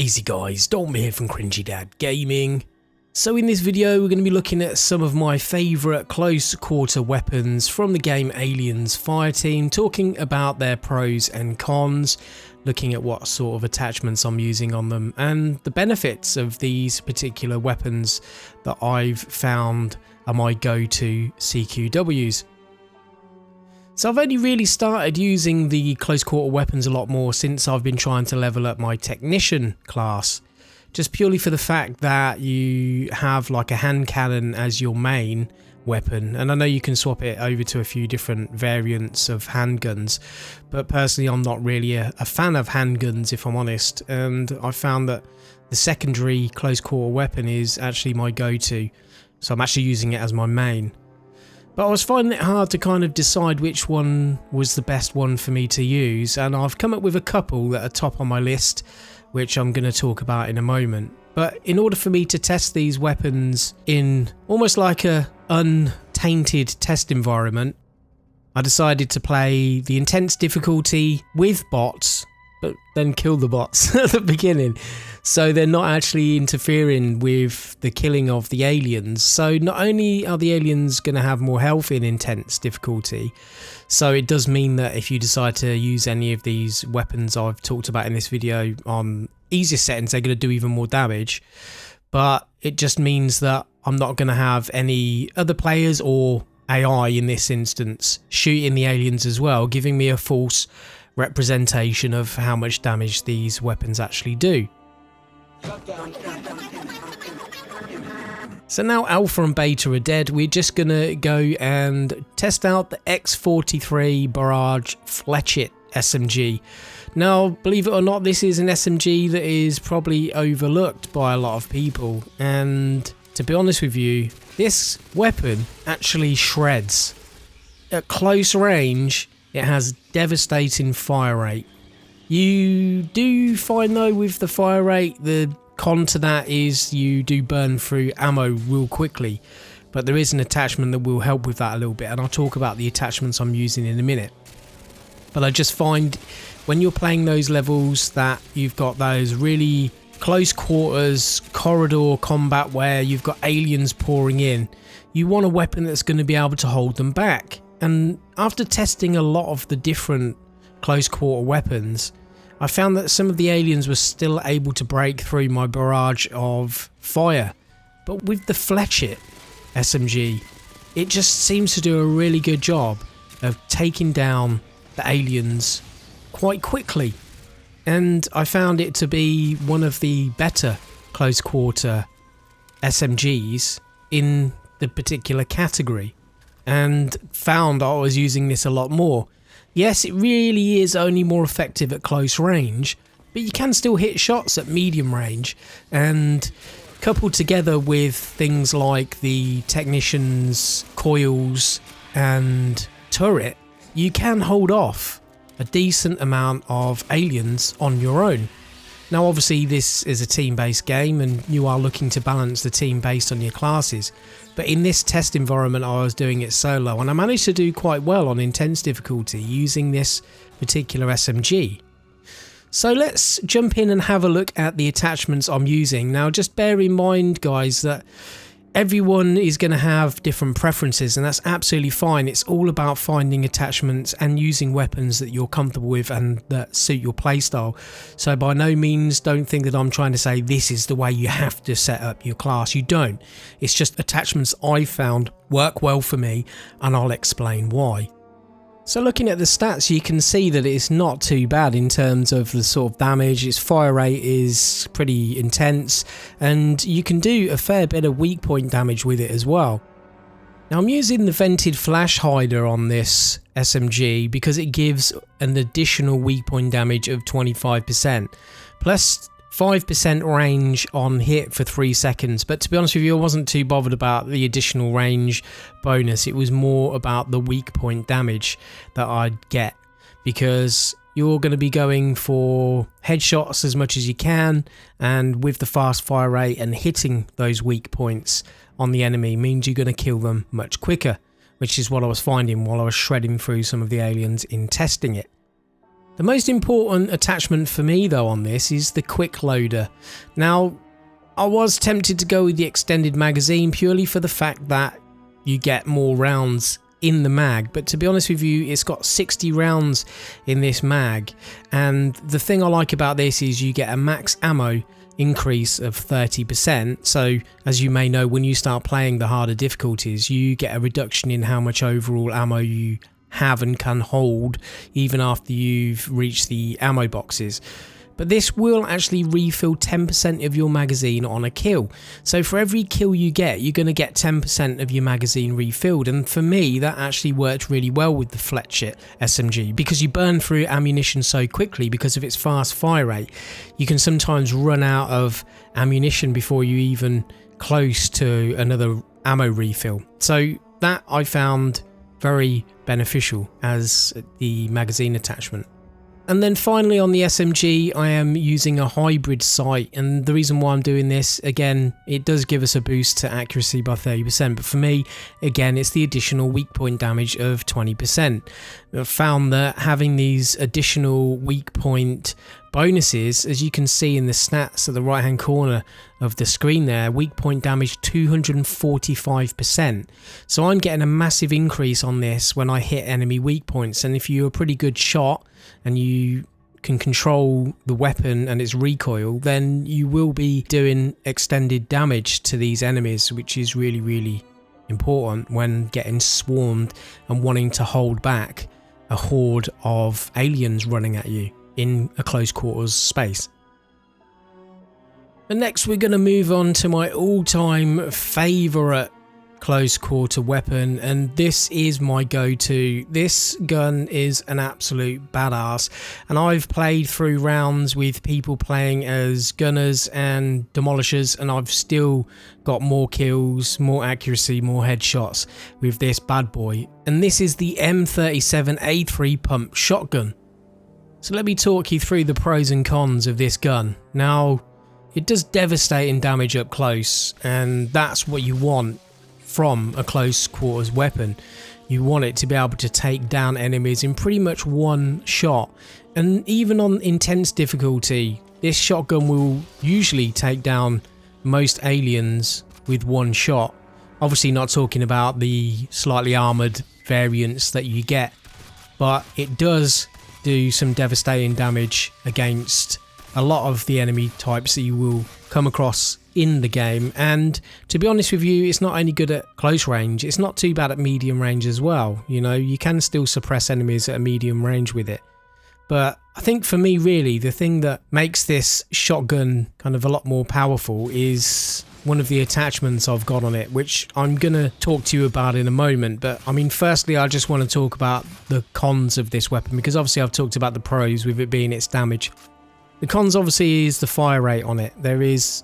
Easy guys, Dom here from Cringy Dad Gaming. So in this video we're going to be looking at some of my favourite close quarter weapons from the game Aliens FireTeam, talking about their pros and cons, looking at what sort of attachments I'm using on them and the benefits of these particular weapons that I've found are my go-to Cqw'S. So I've only really started using the close quarter weapons a lot more since I've been trying to level up my technician class. Just purely for the fact that you have like a hand cannon as your main weapon, and I know you can swap it over to a few different variants of handguns, but personally I'm not really a fan of handguns if I'm honest, and I found that the secondary close quarter weapon is actually my go-to, so I'm actually using it as my main. But I was finding it hard to kind of decide which one was the best one for me to use, and I've come up with a couple that are top on my list, which I'm going to talk about in a moment. But in order for me to test these weapons in almost like a untainted test environment, I decided to play the intense difficulty with bots, but then kill the bots at the beginning. So they're not actually interfering with the killing of the aliens. So not only are the aliens going to have more health in intense difficulty, so it does mean that if you decide to use any of these weapons I've talked about in this video on easier settings, they're going to do even more damage. But it just means that I'm not going to have any other players or AI in this instance shooting the aliens as well, giving me a false representation of how much damage these weapons actually do. So now Alpha and Beta are dead, we're just gonna go and test out the X43 Barrage Fletchet SMG. Now, believe it or not, this is an SMG that is probably overlooked by a lot of people, and to be honest with you, this weapon actually shreds. At close range, it has devastating fire rate. You do find though with the fire rate, the con to that is you do burn through ammo real quickly, but there is an attachment that will help with that a little bit, and I'll talk about the attachments I'm using in a minute. But I just find when you're playing those levels that you've got those really close quarters corridor combat where you've got aliens pouring in, you want a weapon that's going to be able to hold them back. And after testing a lot of the different close quarter weapons, I found that some of the aliens were still able to break through my barrage of fire. But with the Fletchet SMG, it just seems to do a really good job of taking down the aliens quite quickly. And I found it to be one of the better close quarter SMGs in the particular category, and found I was using this a lot more. Yes, it really is only more effective at close range, but you can still hit shots at medium range, and coupled together with things like the technician's coils and turret, you can hold off a decent amount of aliens on your own. Now obviously this is a team-based game and you are looking to balance the team based on your classes, but in this test environment I was doing it solo, and I managed to do quite well on intense difficulty using this particular SMG. So let's jump in and have a look at the attachments I'm using. Now just bear in mind guys that everyone is going to have different preferences, and that's absolutely fine. It's all about finding attachments and using weapons that you're comfortable with and that suit your playstyle. So by no means don't think that I'm trying to say this is the way you have to set up your class. You don't. It's just attachments I found work well for me, and I'll explain why. So looking at the stats, you can see that it's not too bad in terms of the sort of damage. Its fire rate is pretty intense, and you can do a fair bit of weak point damage with it as well. Now I'm using the vented flash hider on this SMG because it gives an additional weak point damage of 25%, plus 5% range on hit for 3 seconds, but to be honest with you I wasn't too bothered about the additional range bonus. It was more about the weak point damage that I'd get, because you're going to be going for headshots as much as you can, and with the fast fire rate and hitting those weak points on the enemy means you're going to kill them much quicker, which is what I was finding while I was shredding through some of the aliens in testing it. The most important attachment for me though on this is the quick loader. Now, I was tempted to go with the extended magazine purely for the fact that you get more rounds in the mag, but to be honest with you, it's got 60 rounds in this mag, and the thing I like about this is you get a max ammo increase of 30%. So as you may know, when you start playing the harder difficulties, you get a reduction in how much overall ammo you have and can hold even after you've reached the ammo boxes. But this will actually refill 10% of your magazine on a kill. So for every kill you get, you're going to get 10% of your magazine refilled. And for me, that actually worked really well with the Fletchit SMG because you burn through ammunition so quickly because of its fast fire rate. You can sometimes run out of ammunition before you even close to another ammo refill. So that I found very beneficial as the magazine attachment. And then finally on the SMG, I am using a hybrid sight, and the reason why I'm doing this, again, it does give us a boost to accuracy by 30%, but for me, again, it's the additional weak point damage of 20%. I've found that having these additional weak point bonuses, as you can see in the stats at the right hand corner of the screen there, weak point damage 245%. So I'm getting a massive increase on this when I hit enemy weak points, and if you're a pretty good shot and you can control the weapon and its recoil, then you will be doing extended damage to these enemies, which is really, really important when getting swarmed and wanting to hold back a horde of aliens running at you in a close quarters space. And next we're going to move on to my all-time favourite close quarter weapon, and this is my go-to. This gun is an absolute badass, and I've played through rounds with people playing as gunners and demolishers, and I've still got more kills, more accuracy, more headshots with this bad boy. And this is the M37A3 pump shotgun. So let me talk you through the pros and cons of this gun. Now, it does devastating damage up close, and that's what you want from a close quarters weapon. You want it to be able to take down enemies in pretty much one shot, and even on intense difficulty, this shotgun will usually take down most aliens with one shot. Obviously not talking about the slightly armoured variants that you get, but it does do some devastating damage against a lot of the enemy types that you will come across in the game. And to be honest with you, it's not only good at close range, it's not too bad at medium range as well. You know, you can still suppress enemies at a medium range with it. But I think for me, really, the thing that makes this shotgun kind of a lot more powerful is one of the attachments I've got on it, which I'm going to talk to you about in a moment. But I mean, firstly, I just want to talk about the cons of this weapon, because obviously I've talked about the pros with it being its damage. The cons obviously is the fire rate on it. There is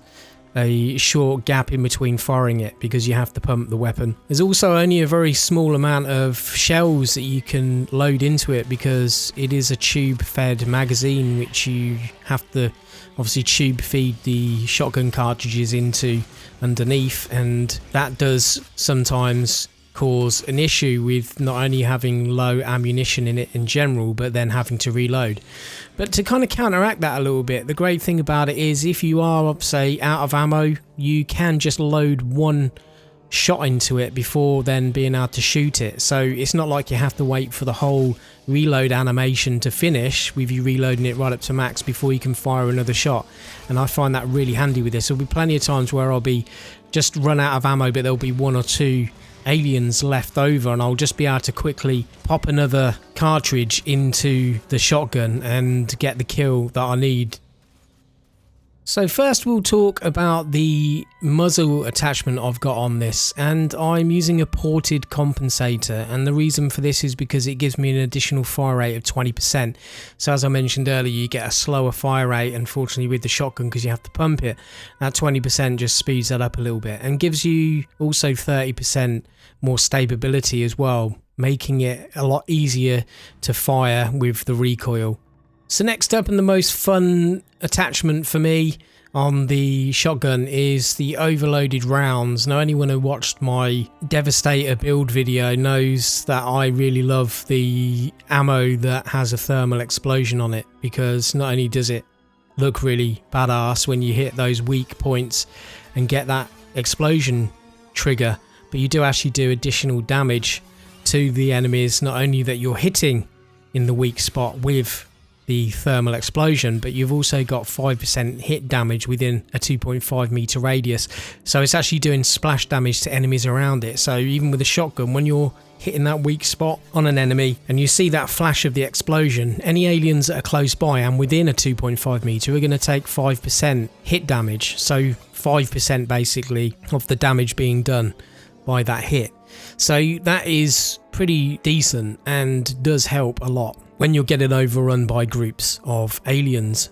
a short gap in between firing it because you have to pump the weapon. There's also only a very small amount of shells that you can load into it because it is a tube fed magazine, which you have to obviously tube feed the shotgun cartridges into underneath, and that does sometimes cause an issue with not only having low ammunition in it in general, but then having to reload. But to kind of counteract that a little bit, the great thing about it is if you are, say, out of ammo, you can just load one shot into it before then being able to shoot it. So it's not like you have to wait for the whole reload animation to finish with you reloading it right up to max before you can fire another shot. And I find that really handy with this. There'll be plenty of times where I'll be just run out of ammo, but there'll be one or two aliens left over, and I'll just be able to quickly pop another cartridge into the shotgun and get the kill that I need. So first we'll talk about the muzzle attachment I've got on this, and I'm using a ported compensator, and the reason for this is because it gives me an additional fire rate of 20%. So as I mentioned earlier, you get a slower fire rate unfortunately with the shotgun because you have to pump it. That 20% just speeds that up a little bit and gives you also 30% more stability as well, making it a lot easier to fire with the recoil. So next up, and the most fun attachment for me, on the shotgun is the overloaded rounds. Now, anyone who watched my Devastator build video knows that I really love the ammo that has a thermal explosion on it, because not only does it look really badass when you hit those weak points and get that explosion trigger, but you do actually do additional damage to the enemies, not only that you're hitting in the weak spot with the thermal explosion, but you've also got 5% hit damage within a 2.5 meter radius, so it's actually doing splash damage to enemies around it. So even with a shotgun, when you're hitting that weak spot on an enemy and you see that flash of the explosion, any aliens that are close by and within a 2.5 meter are going to take 5% hit damage, so 5% basically of the damage being done by that hit. So that is pretty decent and does help a lot when you're getting overrun by groups of aliens.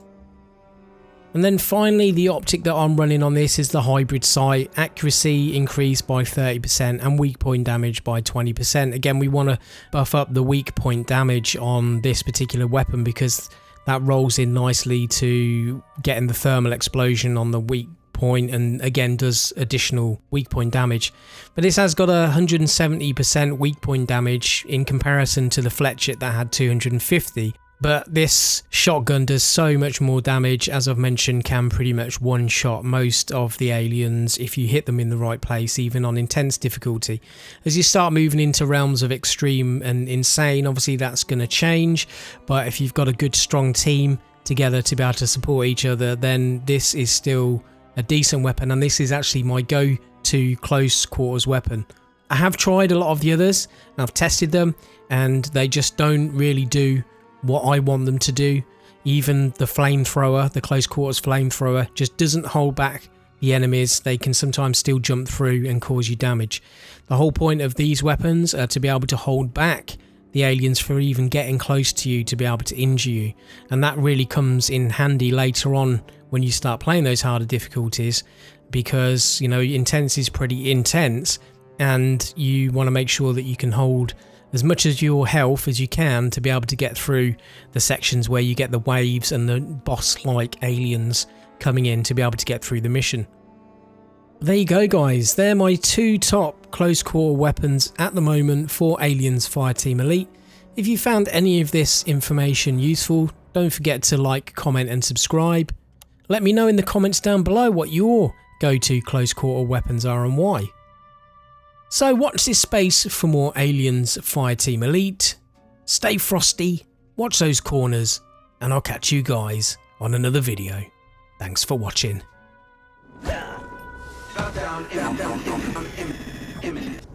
And then finally, the optic that I'm running on this is the hybrid sight. Accuracy increased by 30% and weak point damage by 20%. Again, we want to buff up the weak point damage on this particular weapon because that rolls in nicely to getting the thermal explosion on the weak point, and again does additional weak point damage. But this has got 170% weak point damage in comparison to the Fletchit that had 250. But this shotgun does so much more damage, as I've mentioned, can pretty much one-shot most of the aliens if you hit them in the right place, even on intense difficulty. As you start moving into realms of extreme and insane, obviously that's going to change, but if you've got a good strong team together to be able to support each other, then this is still a decent weapon, and this is actually my go-to close quarters weapon. I have tried a lot of the others, and I've tested them, and they just don't really do what I want them to do. Even the flamethrower, the close quarters flamethrower, just doesn't hold back the enemies. They can sometimes still jump through and cause you damage. The whole point of these weapons are to be able to hold back the aliens for even getting close to you, to be able to injure you, and that really comes in handy later on when you start playing those harder difficulties, because you know intense is pretty intense and you want to make sure that you can hold as much of your health as you can to be able to get through the sections where you get the waves and the boss-like aliens coming in to be able to get through the mission. There you go guys, they're my two top close quarter weapons at the moment for Aliens FireTeam Elite. If you found any of this information useful, don't forget to like, comment and subscribe. Let me know in the comments down below what your go-to close quarter weapons are and why. So watch this space for more Aliens FireTeam Elite. Stay frosty, watch those corners, and I'll catch you guys on another video. Thanks for watching. Shut down, imminent.